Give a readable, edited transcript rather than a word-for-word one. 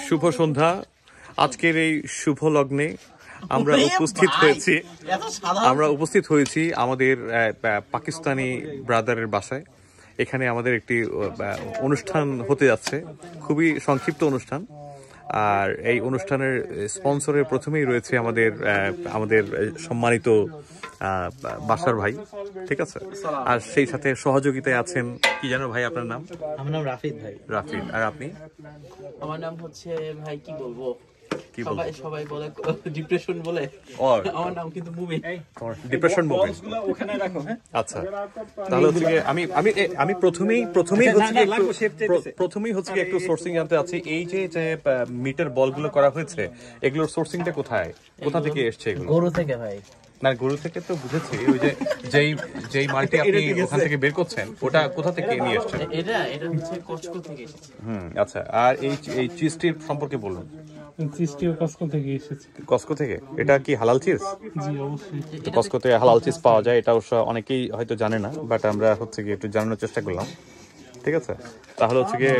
শুভ সন্ধ্যা। আজকের এই শুভ লগ্নে আমরা উপস্থিত হয়েছি আমাদের পাকিস্তানি ব্রাদারের বাসায়। এখানে আমাদের একটি অনুষ্ঠান হতে যাচ্ছে, খুবই সংক্ষিপ্ত অনুষ্ঠান। আর এই অনুষ্ঠানের স্পন্সরের প্রথমেই রয়েছে আমাদের সম্মানিত বাসার ভাই, ঠিক আছে। আর সেই সাথে সহযোগিতায় আছেন কি জানো ভাই, আপনার নাম? আমার নাম রাফিদ ভাই। রাফিদ। আর আপনি? আমার নাম হচ্ছে ভাই কি বলবো, সবাই বলে ডিপ্রেশন বলে, আমার নাম কিন্তু মুমিন। ডিপ্রেশন মুমিন, আচ্ছা। তাহলে হচ্ছে আমি প্রথমেই হচ্ছে একটু সোর্সিং জানতে চাচ্ছি। এই যে মিটার বলগুলো করা হয়েছে, এগুলোর সোর্সিংটা কোথা থেকে এসছে? এগুলো গরু থেকে ভাই। না, গরু থেকে তো বুঝেছি। ওই যে যেই মালটি আপনি ওখান থেকে বের করছেন, ওটা কোথা থেকে নিয়ে এসেছেন? এটা হচ্ছে কসকো থেকে এসেছে। আচ্ছা। আর এই চিজটির সম্পর্কে বলুন। চিজটিও কসকো থেকে এসেছে। কসকো থেকে? এটা কি হালাল চিজ? জি অবশ্যই। কসকোতে হালাল চিজ পাওয়া যায়, এটা অবশ্য অনেকেই হয়তো জানে না, বাট আমরা হচ্ছে কি একটু জানানোর চেষ্টা করলাম, ঠিক আছে। তাহলে হচ্ছে গিয়ে